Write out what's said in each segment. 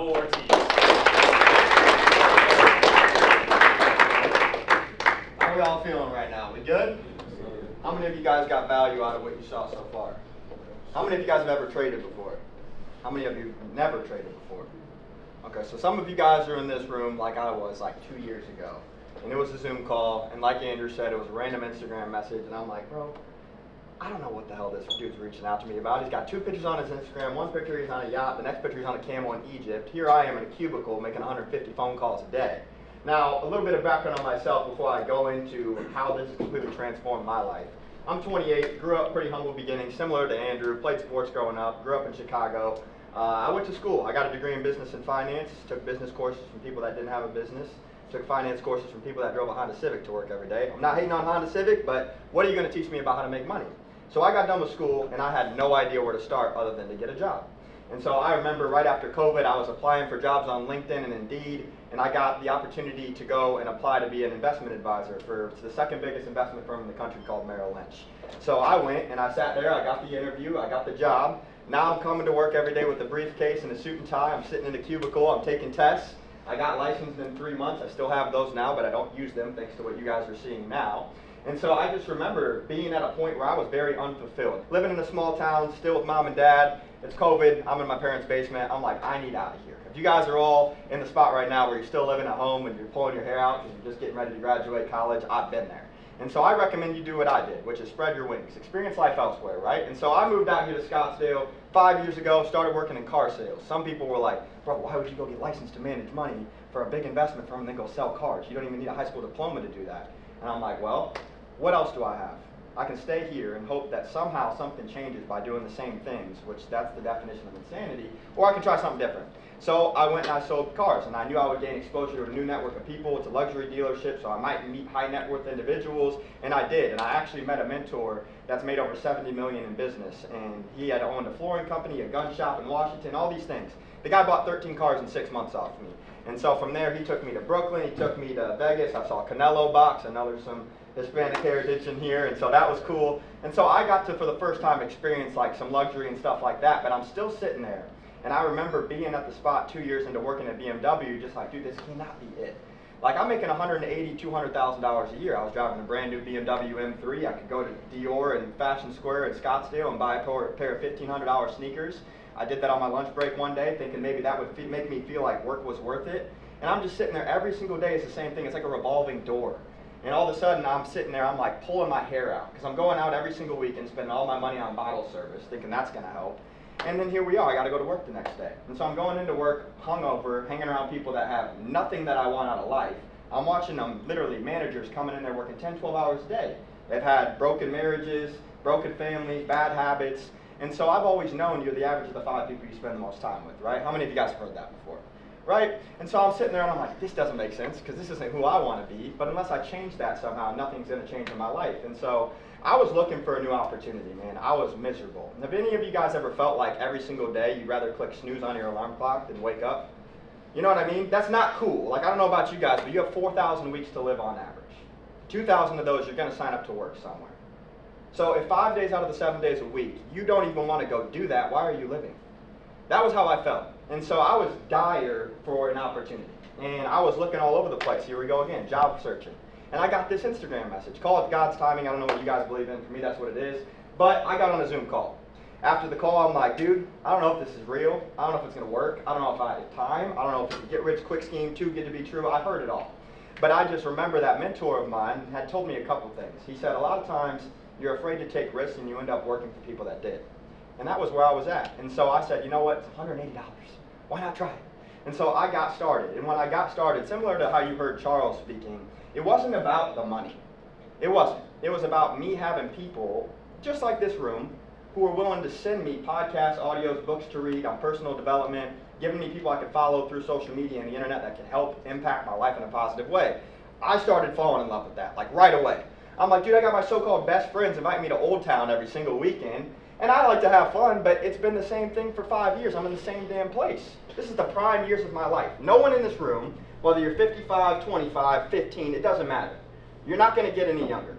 Ortiz. How are we all feeling right now? We good? How many of you guys got value out of what you saw so far? How many of you guys have ever traded before? How many of you have never traded before? Okay, so some of you guys are in this room like I was like 2 years ago. And it was a Zoom call, and like Andrew said, it was a random Instagram message, and I'm like, bro, I don't know what the hell this dude's reaching out to me about. He's got 2 pictures on his Instagram. One picture he's on a yacht, the next picture he's on a camel in Egypt. Here I am in a cubicle making 150 phone calls a day. Now, a little bit of background on myself before I go into how this has completely transformed my life. I'm 28, grew up pretty humble beginnings, similar to Andrew, played sports growing up, grew up in Chicago. I went to school. I got a degree in business and finance, took business courses from people that didn't have a business, took finance courses from people that drove a Honda Civic to work every day. I'm not hating on Honda Civic, but what are you going to teach me about how to make money? So I got done with school, and I had no idea where to start other than to get a job. And so I remember right after COVID, I was applying for jobs on LinkedIn and Indeed, and I got the opportunity to go and apply to be an investment advisor for the second biggest investment firm in the country called Merrill Lynch. So I went and I sat there, I got the interview, I got the job. Now I'm coming to work every day with a briefcase and a suit and tie. I'm sitting in a cubicle, I'm taking tests. I got licensed in 3 months. I still have those now, but I don't use them thanks to what you guys are seeing now. And so I just remember being at a point where I was very unfulfilled. Living in a small town, still with mom and dad. It's COVID, I'm in my parents' basement. I'm like, I need out of here. If you guys are all in the spot right now where you're still living at home and you're pulling your hair out because you're just getting ready to graduate college, I've been there. And so I recommend you do what I did, which is spread your wings, experience life elsewhere, right? And so I moved out here to Scottsdale 5 years ago, started working in car sales. Some people were like, bro, why would you go get licensed to manage money for a big investment firm and then go sell cars? You don't even need a high school diploma to do that. And I'm like, well, what else do I have? I can stay here and hope that somehow something changes by doing the same things, which that's the definition of insanity, or I can try something different. So I went and I sold cars, and I knew I would gain exposure to a new network of people. It's a luxury dealership, so I might meet high net worth individuals, and I did. And I actually met a mentor that's made over $70 million in business, and he had owned a flooring company, a gun shop in Washington, all these things. The guy bought 13 cars in 6 months off me. And so from there, he took me to Brooklyn, he took me to Vegas. I saw Canelo box. I know there's some Hispanic heritage in here, and so that was cool. And so I got to, for the first time, experience like some luxury and stuff like that, but I'm still sitting there. And I remember being at the spot 2 years into working at BMW, just like, dude, this cannot be it. Like, I'm making $180,000, $200,000 a year. I was driving a brand new BMW M3. I could go to Dior and Fashion Square in Scottsdale and buy a pair of $1,500 sneakers. I did that on my lunch break one day, thinking maybe that would make me feel like work was worth it. And I'm just sitting there every single day. It's the same thing. It's like a revolving door. And all of a sudden, I'm sitting there, I'm like pulling my hair out, because I'm going out every single week and spending all my money on bottle service, thinking that's going to help. And then here we are, I got to go to work the next day. And so I'm going into work hungover, hanging around people that have nothing that I want out of life. I'm watching them, literally managers coming in there working 10, 12 hours a day. They've had broken marriages, broken families, bad habits. And so I've always known you're the average of the 5 people you spend the most time with, right? How many of you guys have heard that before? Right? And so I'm sitting there and I'm like, this doesn't make sense because this isn't who I want to be. But unless I change that somehow, nothing's going to change in my life. And so I was looking for a new opportunity, man. I was miserable. And have any of you guys ever felt like every single day you'd rather click snooze on your alarm clock than wake up? You know what I mean? That's not cool. Like, I don't know about you guys, but you have 4,000 weeks to live on average. 2,000 of those, you're going to sign up to work somewhere. So if 5 days out of the 7 days a week, you don't even want to go do that, why are you living? That was how I felt. And so I was dire for an opportunity. And I was looking all over the place. Here we go again, job searching. And I got this Instagram message. Call it God's timing. I don't know what you guys believe in. For me, that's what it is. But I got on a Zoom call. After the call, I'm like, dude, I don't know if this is real. I don't know if it's going to work. I don't know if I have time. I don't know if it's a get-rich-quick scheme, too good to be true. I've heard it all. But I just remember that mentor of mine had told me a couple things. He said, a lot of times, you're afraid to take risks, and you end up working for people that did. And that was where I was at. And so I said, you know what, it's $180. Why not try it? And so I got started. And when I got started, similar to how you heard Charles speaking, it wasn't about the money. It wasn't. It was about me having people, just like this room, who were willing to send me podcasts, audios, books to read on personal development, giving me people I could follow through social media and the internet that can help impact my life in a positive way. I started falling in love with that, like right away. I'm like, dude, I got my so-called best friends inviting me to Old Town every single weekend. And I like to have fun, but it's been the same thing for 5 years. I'm in the same damn place. This is the prime years of my life. No one in this room, whether you're 55, 25, 15, it doesn't matter. You're not going to get any younger.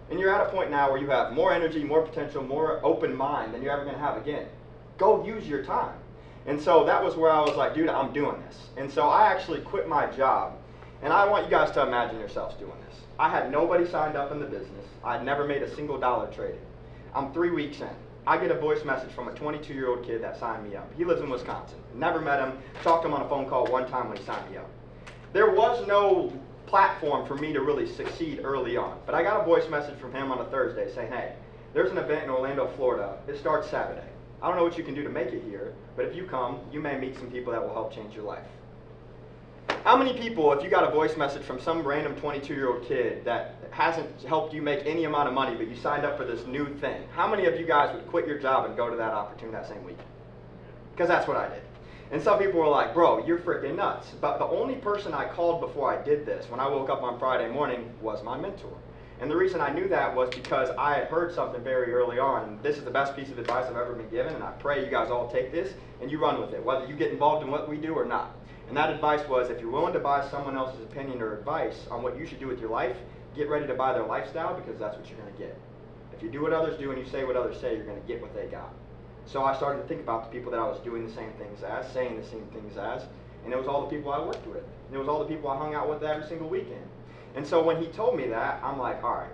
And you're at a point now where you have more energy, more potential, more open mind than you're ever going to have again. Go use your time. And so that was where I was like, dude, I'm doing this. And so I actually quit my job. And I want you guys to imagine yourselves doing this. I had nobody signed up in the business. I'd never made a single dollar trading. I'm 3 weeks in. I get a voice message from a 22-year-old kid that signed me up. He lives in Wisconsin. Never met him. Talked to him on a phone call one time when he signed me up. There was no platform for me to really succeed early on. But I got a voice message from him on a Thursday saying, hey, there's an event in Orlando, Florida. It starts Saturday. I don't know what you can do to make it here, but if you come, you may meet some people that will help change your life. How many people, if you got a voice message from some random 22-year-old kid that hasn't helped you make any amount of money, but you signed up for this new thing, how many of you guys would quit your job and go to that opportunity that same week? Because that's what I did. And some people were like, bro, you're freaking nuts. But the only person I called before I did this, when I woke up on Friday morning, was my mentor. And the reason I knew that was because I had heard something very early on, and this is the best piece of advice I've ever been given, and I pray you guys all take this and you run with it, whether you get involved in what we do or not. And that advice was, if you're willing to buy someone else's opinion or advice on what you should do with your life, get ready to buy their lifestyle, because that's what you're going to get. If you do what others do and you say what others say, you're going to get what they got. So I started to think about the people that I was doing the same things as, saying the same things as, and it was all the people I worked with. And it was all the people I hung out with every single weekend. And so when he told me that, I'm like, all right.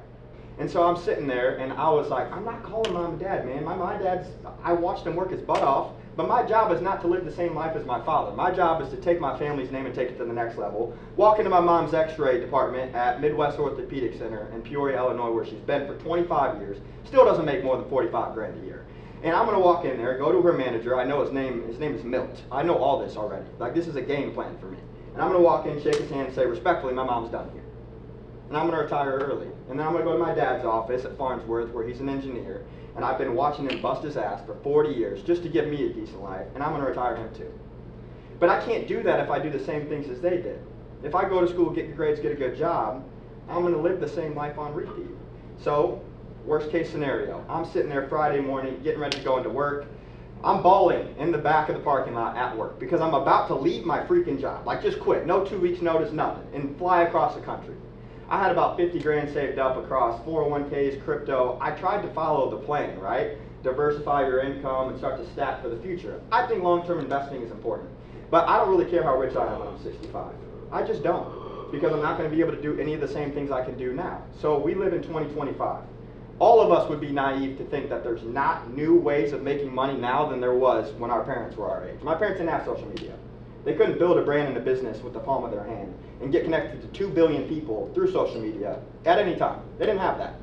And so I'm sitting there, and I was like, I'm not calling mom and dad, man. My dad's, I watched him work his butt off, but my job is not to live the same life as my father. My job is to take my family's name and take it to the next level. Walk into my mom's x-ray department at Midwest Orthopedic Center in Peoria, Illinois, where she's been for 25 years, still doesn't make more than 45 grand a year. And I'm going to walk in there, go to her manager. I know his name is Milt. I know all this already. Like, this is a game plan for me. And I'm going to walk in, shake his hand, and say, respectfully, my mom's done here. And I'm going to retire early. And then I'm going to go to my dad's office at Farnsworth, where he's an engineer. And I've been watching him bust his ass for 40 years just to give me a decent life. And I'm going to retire him too. But I can't do that if I do the same things as they did. If I go to school, get good grades, get a good job, I'm going to live the same life on repeat. So, worst case scenario, I'm sitting there Friday morning, getting ready to go into work. I'm bawling in the back of the parking lot at work because I'm about to leave my freaking job. Like, just quit. No 2 weeks notice, nothing. And fly across the country. I had about 50 grand saved up across 401ks, crypto. I tried to follow the plan, right? Diversify your income and start to stack for the future. I think long-term investing is important. But I don't really care how rich I am when I'm 65. I just don't. Because I'm not going to be able to do any of the same things I can do now. So we live in 2025. All of us would be naive to think that there's not new ways of making money now than there was when our parents were our age. My parents didn't have social media. They couldn't build a brand and a business with the palm of their hand and get connected to 2 billion people through social media at any time. They didn't have that.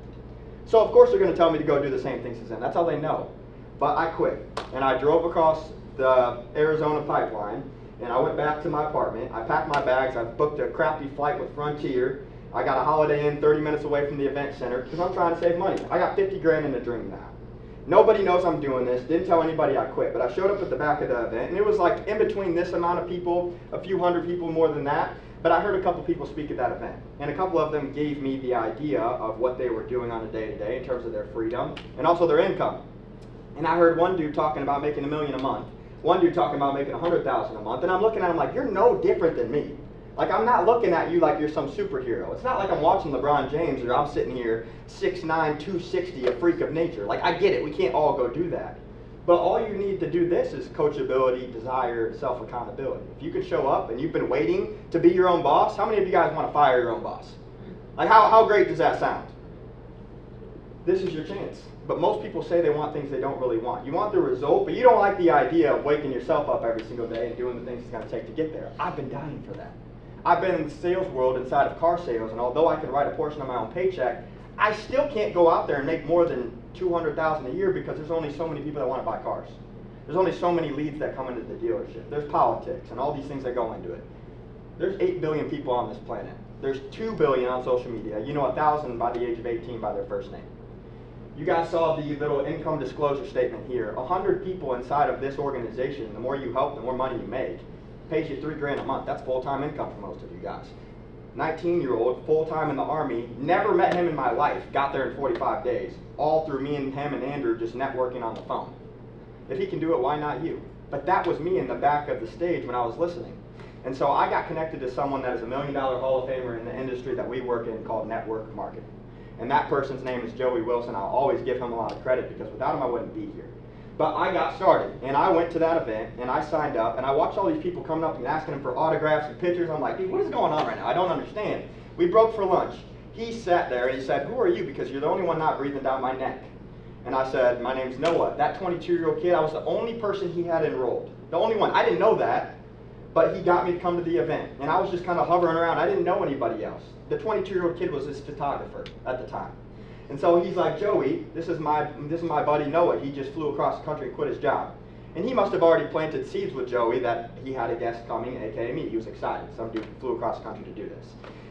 So of course they're going to tell me to go do the same things as them. That's how they know. But I quit. And I drove across the Arizona pipeline, and I went back to my apartment. I packed my bags. I booked a crappy flight with Frontier. I got a Holiday Inn 30 minutes away from the event center because I'm trying to save money. I got 50 grand in the dream now. Nobody knows I'm doing this. Didn't tell anybody I quit, but I showed up at the back of the event, and it was like in between this amount of people, a few hundred people more than that, but I heard a couple people speak at that event, and a couple of them gave me the idea of what they were doing on a day-to-day in terms of their freedom and also their income. And I heard one dude talking about making $1 million a month, one dude talking about making $100,000 a month, and I'm looking at him like, you're no different than me. Like, I'm not looking at you like you're some superhero. It's not like I'm watching LeBron James or I'm sitting here 6'9", 260, a freak of nature. Like, I get it. We can't all go do that. But all you need to do this is coachability, desire, self-accountability. If you can show up and you've been waiting to be your own boss, how many of you guys want to fire your own boss? Like, how great does that sound? This is your chance. But most people say they want things they don't really want. You want the result, but you don't like the idea of waking yourself up every single day and doing the things it's going to take to get there. I've been dying for that. I've been in the sales world inside of car sales, and although I can write a portion of my own paycheck, I still can't go out there and make more than $200,000 a year because there's only so many people that want to buy cars. There's only so many leads that come into the dealership. There's politics and all these things that go into it. There's 8 billion people on this planet. There's 2 billion on social media. You know 1,000 by the age of 18 by their first name. You guys saw the little income disclosure statement here. 100 people inside of this organization, the more you help, the more money you make. Pays you $3 grand a month. That's full-time income for most of you guys. 19-year-old, full-time in the Army, never met him in my life, got there in 45 days, all through me and him and Andrew just networking on the phone. If he can do it, why not you? But that was me in the back of the stage when I was listening. And so I got connected to someone that is a $1 million Hall of Famer in the industry that we work in called network marketing. And that person's name is Joey Wilson. I'll always give him a lot of credit because without him I wouldn't be here. But I got started, and I went to that event, and I signed up, and I watched all these people coming up and asking him for autographs and pictures. I'm like, dude, what is going on right now? I don't understand. We broke for lunch. He sat there, and he said, who are you? Because you're the only one not breathing down my neck. And I said, my name's Noah. That 22-year-old kid, I was the only person he had enrolled. The only one. I didn't know that, but he got me to come to the event. And I was just kind of hovering around. I didn't know anybody else. The 22-year-old kid was his photographer at the time. And so he's like, Joey, this is my buddy Noah. He just flew across the country and quit his job. And he must have already planted seeds with Joey that he had a guest coming, aka me. He was excited. Some dude flew across the country to do this.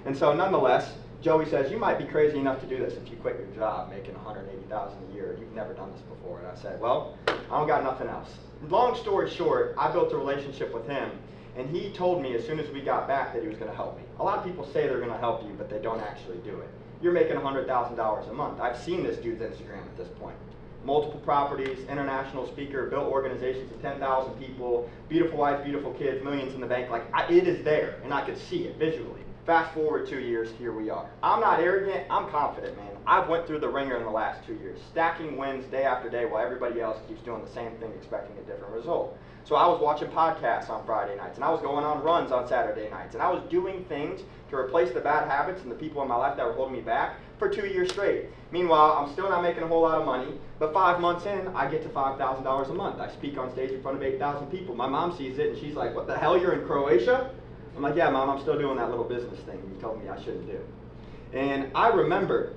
And so nonetheless, Joey says, you might be crazy enough to do this if you quit your job making $180,000 a year. You've never done this before. And I said, well, I don't got nothing else. Long story short, I built a relationship with him, and he told me as soon as we got back that he was going to help me. A lot of people say they're going to help you, but they don't actually do it. You're making $100,000 a month. I've seen this dude's Instagram at this point. Multiple properties, international speaker, built organizations of 10,000 people, beautiful wife, beautiful kids, millions in the bank. Like, it is there, and I could see it visually. Fast forward 2 years, here we are. I'm not arrogant, I'm confident, man. I've went through the ringer in the last 2 years, stacking wins day after day while everybody else keeps doing the same thing, expecting a different result. So I was watching podcasts on Friday nights, and I was going on runs on Saturday nights, and I was doing things to replace the bad habits and the people in my life that were holding me back for 2 years straight. Meanwhile, I'm still not making a whole lot of money, but 5 months in, I get to $5,000 a month. I speak on stage in front of 8,000 people. My mom sees it, and she's like, what the hell, you're in Croatia? I'm like, yeah, Mom, I'm still doing that little business thing you told me I shouldn't do. And I remember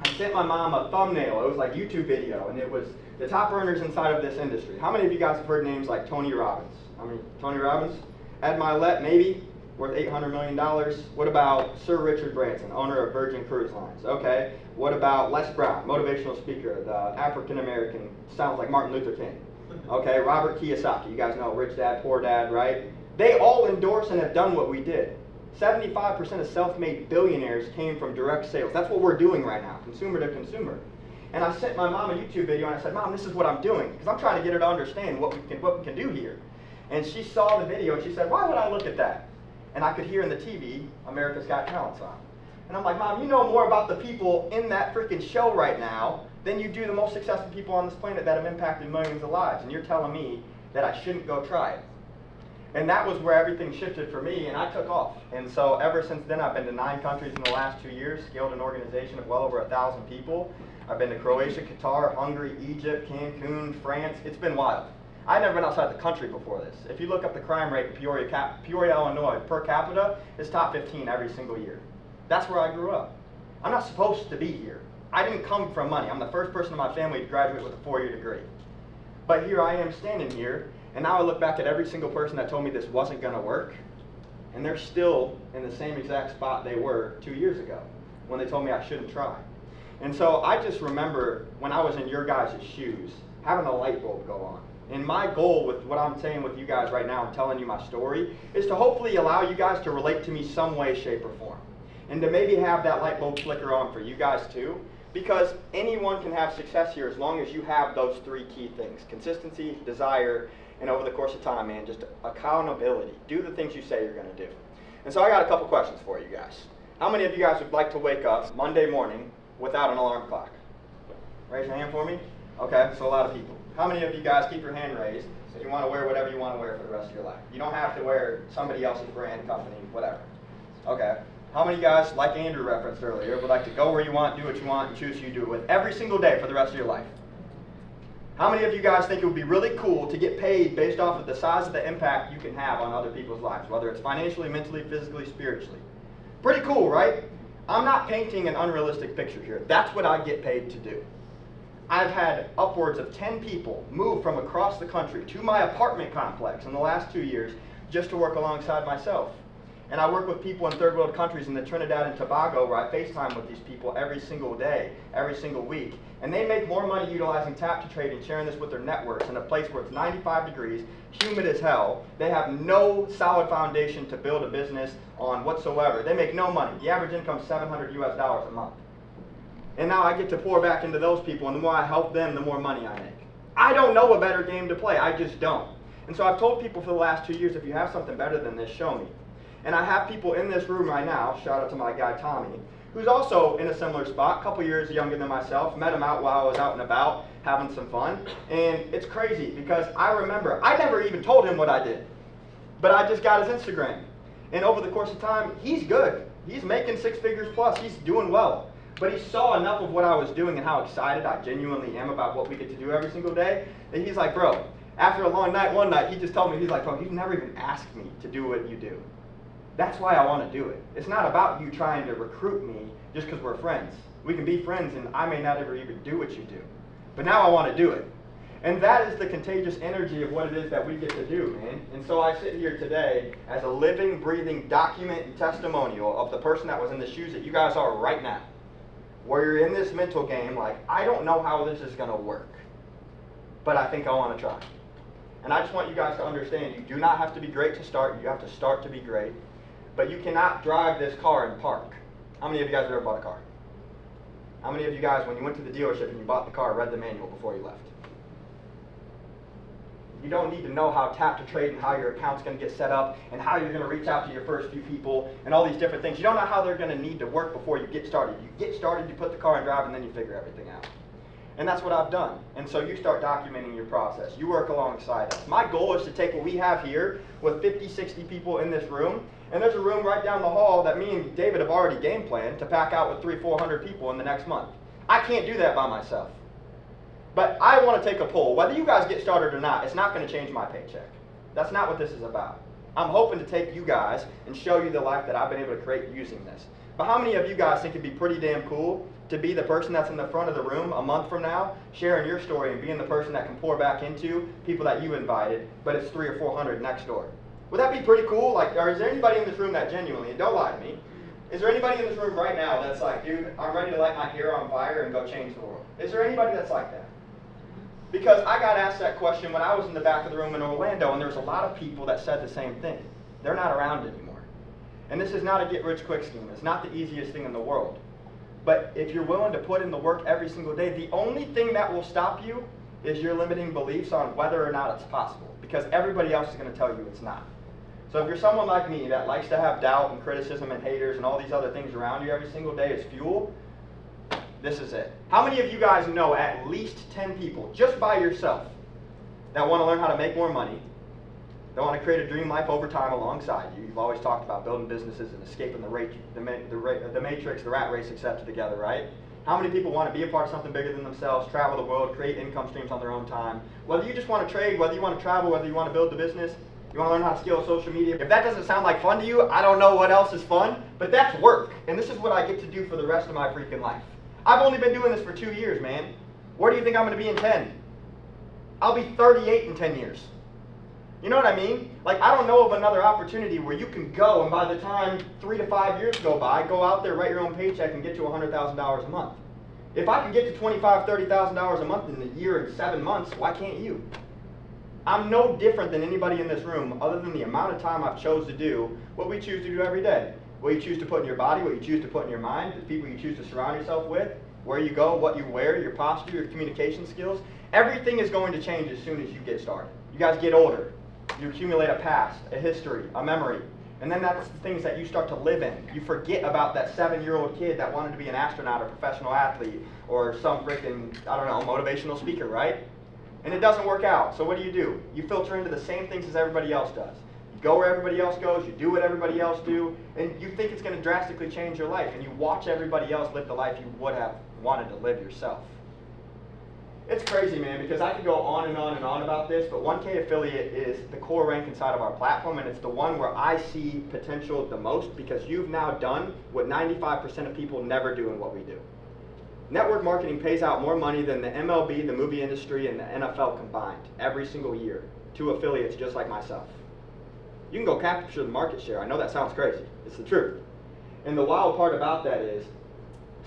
I sent my mom a thumbnail. It was like YouTube video, and it was the top earners inside of this industry. How many of you guys have heard names like Tony Robbins? I mean, Tony Robbins? Ed Milet, maybe, worth $800 million. What about Sir Richard Branson, owner of Virgin Cruise Lines? Okay. What about Les Brown, motivational speaker, the African-American, sounds like Martin Luther King. Okay, Robert Kiyosaki, you guys know Rich Dad, Poor Dad, right? They all endorse and have done what we did. 75% of self-made billionaires came from direct sales. That's what we're doing right now, consumer to consumer. And I sent my mom a YouTube video, and I said, Mom, this is what I'm doing, because I'm trying to get her to understand what we can do here. And she saw the video, and she said, why would I look at that? And I could hear in the TV, America's Got Talent's on. And I'm like, Mom, you know more about the people in that freaking show right now than you do the most successful people on this planet that have impacted millions of lives. And you're telling me that I shouldn't go try it. And that was where everything shifted for me, and I took off. And so ever since then, I've been to 9 countries in the last 2 years, scaled an organization of well over 1,000 people. I've been to Croatia, Qatar, Hungary, Egypt, Cancun, France. It's been wild. I'd never been outside the country before this. If you look up the crime rate in Peoria, Illinois, per capita, it's top 15 every single year. That's where I grew up. I'm not supposed to be here. I didn't come from money. I'm the first person in my family to graduate with a 4-year degree. But here I am standing here, and now I look back at every single person that told me this wasn't going to work, and they're still in the same exact spot they were 2 years ago when they told me I shouldn't try. And so I just remember when I was in your guys' shoes, having a light bulb go on. And my goal with what I'm saying with you guys right now and telling you my story is to hopefully allow you guys to relate to me some way, shape, or form. And to maybe have that light bulb flicker on for you guys too. Because anyone can have success here as long as you have those 3 key things. Consistency, desire, and over the course of time, man, just accountability. Do the things you say you're going to do. And so I got a couple questions for you guys. How many of you guys would like to wake up Monday morning without an alarm clock? Raise your hand for me. Okay, so a lot of people. How many of you guys, keep your hand raised, if you want to wear whatever you want to wear for the rest of your life? You don't have to wear somebody else's brand, company, whatever. Okay. How many of you guys, like Andrew referenced earlier, would like to go where you want, do what you want, and choose who you do it with every single day for the rest of your life? How many of you guys think it would be really cool to get paid based off of the size of the impact you can have on other people's lives, whether it's financially, mentally, physically, spiritually? Pretty cool, right? I'm not painting an unrealistic picture here. That's what I get paid to do. I've had upwards of 10 people move from across the country to my apartment complex in the last 2 years just to work alongside myself. And I work with people in third world countries in the Trinidad and Tobago where I FaceTime with these people every single day, every single week. And they make more money utilizing tap to trade and sharing this with their networks in a place where it's 95 degrees, humid as hell. They have no solid foundation to build a business on whatsoever. They make no money. The average income is $700 US a month. And now I get to pour back into those people, and the more I help them, the more money I make. I don't know a better game to play. I just don't. And so I've told people for the last 2 years, if you have something better than this, show me. And I have people in this room right now, shout out to my guy Tommy, who's also in a similar spot, a couple years younger than myself. Met him out while I was out and about having some fun. And it's crazy because I remember, I never even told him what I did, but I just got his Instagram. And over the course of time, he's good. He's making 6 figures plus. He's doing well. But he saw enough of what I was doing and how excited I genuinely am about what we get to do every single day, that he's like, bro, after a long night, one night, he just told me, he's like, bro, you've never even asked me to do what you do. That's why I want to do it. It's not about you trying to recruit me just because we're friends. We can be friends and I may not ever even do what you do. But now I want to do it. And that is the contagious energy of what it is that we get to do, man. And so I sit here today as a living, breathing document and testimonial of the person that was in the shoes that you guys are right now. Where you're in this mental game, like, I don't know how this is going to work, but I think I want to try. And I just want you guys to understand, you do not have to be great to start. You have to start to be great. But you cannot drive this car and park. How many of you guys have ever bought a car? How many of you guys, when you went to the dealership and you bought the car, read the manual before you left? You don't need to know how tap to trade and how your account's going to get set up and how you're going to reach out to your first few people and all these different things. You don't know how they're going to need to work before you get started. You get started, you put the car in drive, and then you figure everything out. And that's what I've done. And so you start documenting your process. You work alongside us. My goal is to take what we have here with 50, 60 people in this room, and there's a room right down the hall that me and David have already game planned to pack out with 300, 400 people in the next month. I can't do that by myself. But I want to take a poll. Whether you guys get started or not, it's not going to change my paycheck. That's not what this is about. I'm hoping to take you guys and show you the life that I've been able to create using this. But how many of you guys think it'd be pretty damn cool to be the person that's in the front of the room a month from now, sharing your story and being the person that can pour back into people that you invited, but it's 300 or 400 next door? Would that be pretty cool? Like, or is there anybody in this room that genuinely, and don't lie to me, is there anybody in this room right now that's like, dude, I'm ready to light my hair on fire and go change the world? Is there anybody that's like that? Because I got asked that question when I was in the back of the room in Orlando, and there was a lot of people that said the same thing. They're not around anymore. And this is not a get-rich-quick scheme. It's not the easiest thing in the world. But if you're willing to put in the work every single day, the only thing that will stop you is your limiting beliefs on whether or not it's possible. Because everybody else is going to tell you it's not. So if you're someone like me that likes to have doubt and criticism and haters and all these other things around you every single day as fuel, this is it. How many of you guys know at least 10 people, just by yourself, that want to learn how to make more money, that want to create a dream life over time alongside you? You've always talked about building businesses and escaping the matrix, the rat race, etc. together, right? How many people want to be a part of something bigger than themselves, travel the world, create income streams on their own time? Whether you just want to trade, whether you want to travel, whether you want to build the business, you want to learn how to scale social media. If that doesn't sound like fun to you, I don't know what else is fun, but that's work. And this is what I get to do for the rest of my freaking life. I've only been doing this for 2 years, man. Where do you think I'm going to be in 10? I'll be 38 in 10 years. You know what I mean? Like, I don't know of another opportunity where you can go, and by the time 3 to 5 years go by, go out there, write your own paycheck, and get to $100,000 a month. If I can get to $25,000, $30,000 a month in a year and 7 months, why can't you? I'm no different than anybody in this room, other than the amount of time I've chose to do what we choose to do every day. What you choose to put in your body, what you choose to put in your mind, the people you choose to surround yourself with, where you go, what you wear, your posture, your communication skills. Everything is going to change as soon as you get started. You guys get older. You accumulate a past, a history, a memory. And then that's the things that you start to live in. You forget about that 7-year-old kid that wanted to be an astronaut or professional athlete or some freaking, I don't know, motivational speaker, right? And it doesn't work out. So what do? You filter into the same things as everybody else does. Go where everybody else goes, you do what everybody else do, and you think it's going to drastically change your life, and you watch everybody else live the life you would have wanted to live yourself. It's crazy, man, because I could go on and on and on about this, but 1K affiliate is the core rank inside of our platform, and it's the one where I see potential the most, because you've now done what 95% of people never do in what we do. Network marketing pays out more money than the MLB, the movie industry, and the NFL combined every single year to affiliates just like myself. You can go capture the market share. I know that sounds crazy. It's the truth. And the wild part about that is,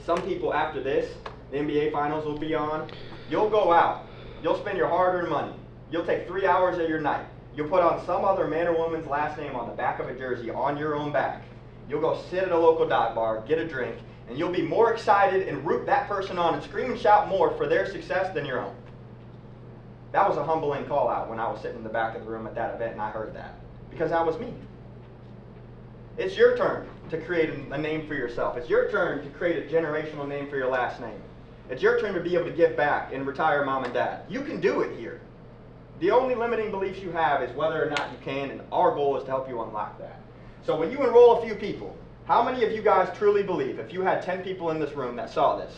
some people after this, the NBA Finals will be on, you'll go out. You'll spend your hard-earned money. You'll take 3 hours of your night. You'll put on some other man or woman's last name on the back of a jersey on your own back. You'll go sit at a local dive bar, get a drink, and you'll be more excited and root that person on and scream and shout more for their success than your own. That was a humbling call out when I was sitting in the back of the room at that event and I heard that. Because that was me. It's your turn to create a name for yourself. It's your turn to create a generational name for your last name. It's your turn to be able to give back and retire mom and dad. You can do it here. The only limiting beliefs you have is whether or not you can, and our goal is to help you unlock that. So when you enroll a few people, how many of you guys truly believe, if you had 10 people in this room that saw this,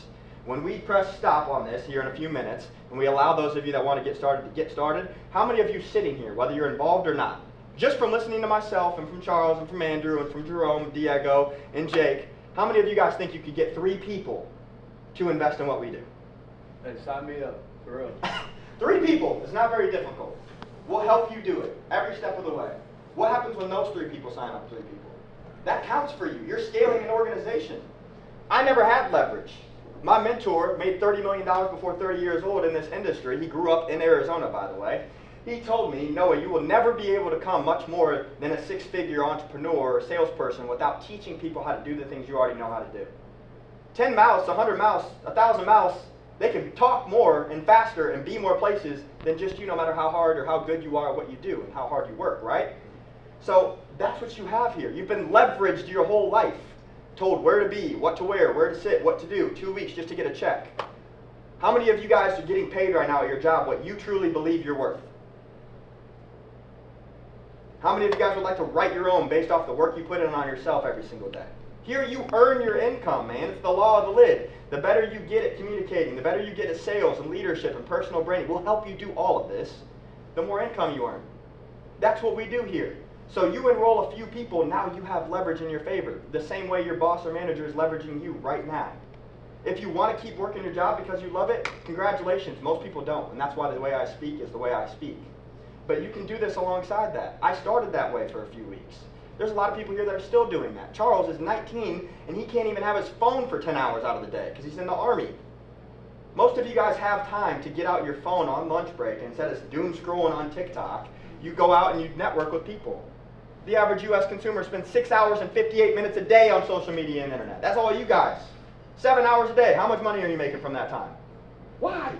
when we press stop on this here in a few minutes, and we allow those of you that want to get started, how many of you sitting here, whether you're involved or not, just from listening to myself and from Charles and from Andrew and from Jerome and Diego and Jake, how many of you guys think you could get 3 people to invest in what we do? Hey, sign me up, for real. 3 people is not very difficult. We'll help you do it every step of the way. What happens when those 3 people sign up 3 people? That counts for you. You're scaling an organization. I never had leverage. My mentor made $30 million before 30 years old in this industry. He grew up in Arizona, by the way. He told me, Noah, you will never be able to come much more than a 6-figure entrepreneur or salesperson without teaching people how to do the things you already know how to do. 10 mouths, 100 mouths, 1,000 mouths, they can talk more and faster and be more places than just you, no matter how hard or how good you are at what you do and how hard you work, right? So that's what you have here. You've been leveraged your whole life, told where to be, what to wear, where to sit, what to do, 2 weeks just to get a check. How many of you guys are getting paid right now at your job what you truly believe you're worth? How many of you guys would like to write your own based off the work you put in on yourself every single day? Here you earn your income, man. It's the law of the lid. The better you get at communicating, the better you get at sales and leadership and personal branding, we'll help you do all of this, the more income you earn. That's what we do here. So you enroll a few people, now you have leverage in your favor. The same way your boss or manager is leveraging you right now. If you want to keep working your job because you love it, congratulations. Most people don't, and that's why the way I speak is the way I speak. But you can do this alongside that. I started that way for a few weeks. There's a lot of people here that are still doing that. Charles is 19, and he can't even have his phone for 10 hours out of the day because he's in the Army. Most of you guys have time to get out your phone on lunch break, and instead of doom scrolling on TikTok, you go out and you network with people. The average U.S. consumer spends 6 hours and 58 minutes a day on social media and internet. That's all you guys. 7 hours a day. How much money are you making from that time? Why?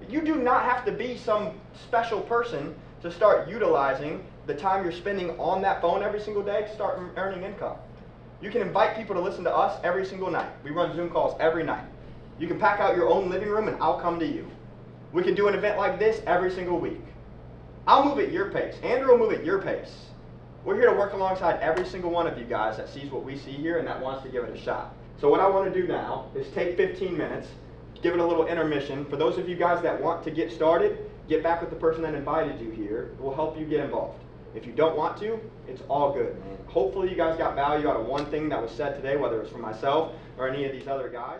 You do not have to be some special person to start utilizing the time you're spending on that phone every single day to start earning income. You can invite people to listen to us every single night. We run Zoom calls every night. You can pack out your own living room and I'll come to you. We can do an event like this every single week. I'll move at your pace. Andrew will move at your pace. We're here to work alongside every single one of you guys that sees what we see here and that wants to give it a shot. So what I want to do now is take 15 minutes, give it a little intermission. For those of you guys that want to get started, get back with the person that invited you here. We'll help you get involved. If you don't want to, it's all good, man. Hopefully you guys got value out of one thing that was said today, whether it's from myself or any of these other guys.